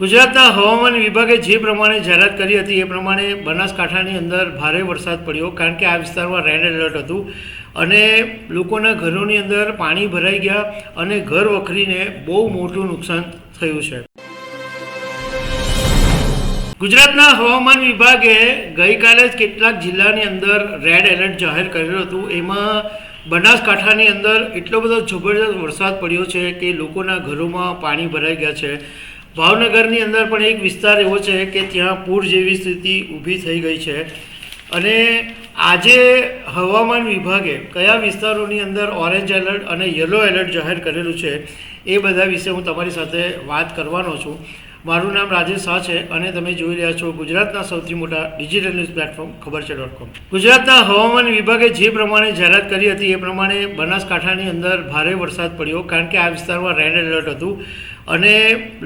ગુજરાતના હવામાન વિભાગે જે પ્રમાણે જાહેરાત કરી હતી એ પ્રમાણે બનાસકાંઠાની અંદર ભારે વરસાદ પડ્યો, કારણ કે આ વિસ્તારમાં રેડ એલર્ટ હતું અને લોકોના ઘરોની અંદર પાણી ભરાઈ ગયા અને ઘર વખરીને બહુ મોટું નુકસાન થયું છે. ગુજરાતના હવામાન વિભાગે ગઈકાલે જ કેટલાક જિલ્લાની અંદર રેડ એલર્ટ જાહેર કરેલું હતું. એમાં બનાસકાંઠાની અંદર એટલો બધો જબરદસ્ત વરસાદ પડ્યો છે કે લોકોના ઘરોમાં પાણી ભરાઈ ગયા છે. ભાવનગરની અંદર પણ એક વિસ્તાર એવો છે કે ત્યાં પૂર જેવી સ્થિતિ ઊભી થઈ ગઈ છે અને આજે હવામાન વિભાગે કયા વિસ્તારોની અંદર ઓરેન્જ એલર્ટ અને યલો એલર્ટ જાહેર કરેલું છે એ બધા વિશે હું તમારી સાથે વાત કરવાનો છું. મારું નામ રાજેશ શાહ છે અને તમે જોઈ રહ્યા છો ગુજરાતના સૌથી મોટા ડિજિટલ ન્યૂઝ પ્લેટફોર્મ ખબરછે.com. ગુજરાતના હવામાન વિભાગે જે પ્રમાણે જાહેરાત કરી હતી એ પ્રમાણે બનાસકાંઠાની અંદર ભારે વરસાદ પડ્યો, કારણ કે આ વિસ્તારમાં રેડ એલર્ટ હતું અને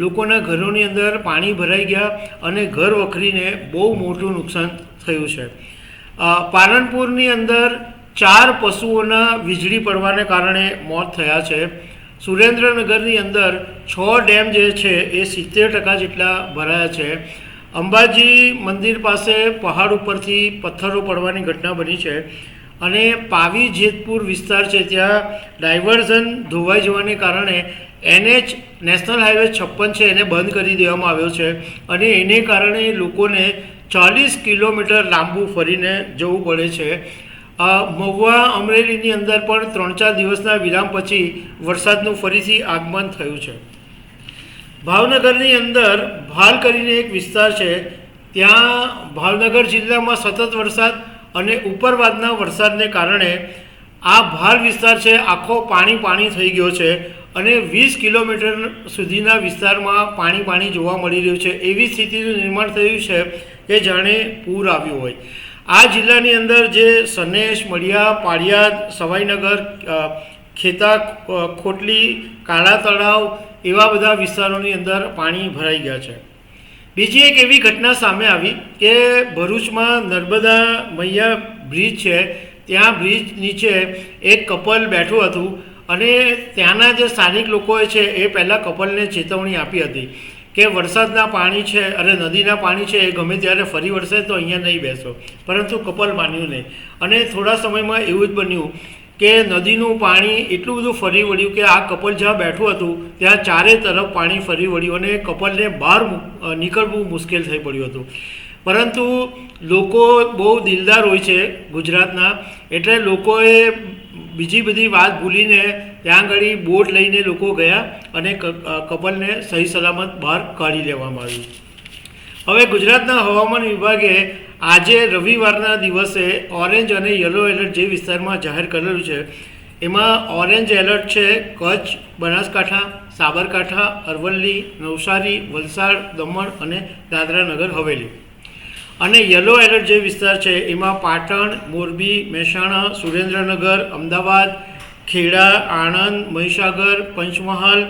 લોકોના ઘરોની અંદર પાણી ભરાઈ ગયા અને ઘર વખરીને બહુ મોટું નુકસાન થયું છે. પાલનપુરની અંદર 4 પશુઓના વીજળી પડવાને કારણે મોત થયા છે. સુરેન્દ્રનગરની અંદર 6 ડેમ જે છે એ 70% જેટલા ભરાયા છે. અંબાજી મંદિર પાસે પહાડ ઉપરથી પથ્થરો પડવાની ઘટના બની છે અને પાવી જેતપુર વિસ્તાર છે ત્યાં ડાયવર્ઝન ધોવાઈ જવાને કારણે NH નેશનલ હાઈવે 56 છે એને બંધ કરી દેવામાં આવ્યો છે અને એને કારણે લોકોને 40 કિલોમીટર લાંબુ ફરીને જવું પડે છે. મહુવા અમરેલીની અંદર પણ 3-4 દિવસના વિરામ પછી વરસાદનું ફરીથી આગમન થયું છે. ભાવનગરની અંદર ભાલ કરીને એક વિસ્તાર છે, ત્યાં ભાવનગર જિલ્લામાં સતત વરસાદ અને ઉપરવાસના વરસાદને કારણે આ ભાલ વિસ્તાર છે આખો પાણી થઈ ગયો છે અને 20 કિલોમીટર સુધીના વિસ્તારમાં પાણી જોવા મળી રહ્યું છે. એવી સ્થિતિનું નિર્માણ થયું છે કે જાણે પૂર આવ્યું હોય. આ જિલ્લાની અંદર જે સનેશ, મળિયા, પાળિયાદ, સવાઈનગર, ખેતા, ખોટલી, કાળા તળાવ એવા બધા વિસ્તારોની અંદર પાણી ભરાઈ ગયા છે. બીજી એક એવી ઘટના સામે આવી કે ભરૂચમાં નર્મદા મૈયા બ્રિજ છે, ત્યાં બ્રિજ નીચે એક કપલ બેઠું હતું અને ત્યાંના જે સ્થાનિક લોકોએ છે એ પહેલાં કપલને ચેતવણી આપી હતી કે વરસાદના પાણી છે અને નદીના પાણી છે એ ગમે ત્યારે ફરી વળશે તો અહીંયા નહીં બેસો, પરંતુ કપલ માન્યું નહીં અને થોડા સમયમાં એવું જ બન્યું કે નદીનું પાણી એટલું બધું ફરી વળ્યું કે આ કપલ જ્યાં બેઠું હતું ત્યાં ચારે તરફ પાણી ફરી વળ્યું અને કપલને બહાર નીકળવું મુશ્કેલ થઈ પડ્યું હતું. પરંતુ લોકો બહુ દિલદાર હોય છે ગુજરાતના, એટલે લોકોએ બીજી બધી વાત ભૂલીને ત્યાં આગળ બોટ લઈને લોકો ગયા અને કપલને સહી સલામત બહાર કાઢી લેવામાં આવ્યું. હવે ગુજરાતના હવામાન વિભાગે આજે રવિવારના દિવસે ઓરેન્જ અને યલો એલર્ટ જે વિસ્તારમાં જાહેર કરેલું છે એમાં ઓરેન્જ એલર્ટ છે કચ્છ, બનાસકાંઠા, સાબરકાંઠા, અરવલ્લી, નવસારી, વલસાડ, દમણ અને દાદરા નગર હવેલી. અને યલો એલર્ટ જે વિસ્તાર છે એમાં પાટણ, મોરબી, મહેસાણા, સુરેન્દ્રનગર, અમદાવાદ, ખેડા, આણંદ, મહીસાગર, પંચમહાલ,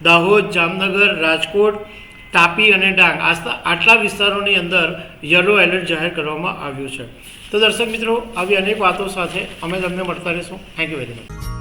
દાહોદ, જામનગર, રાજકોટ, તાપી અને ડાંગ આટલા વિસ્તારોની અંદર યલો એલર્ટ જાહેર કરવામાં આવ્યું છે. તો દર્શક મિત્રો, આવી અનેક વાતો સાથે અમે તમને મળતા રહીશું. Thank you very much.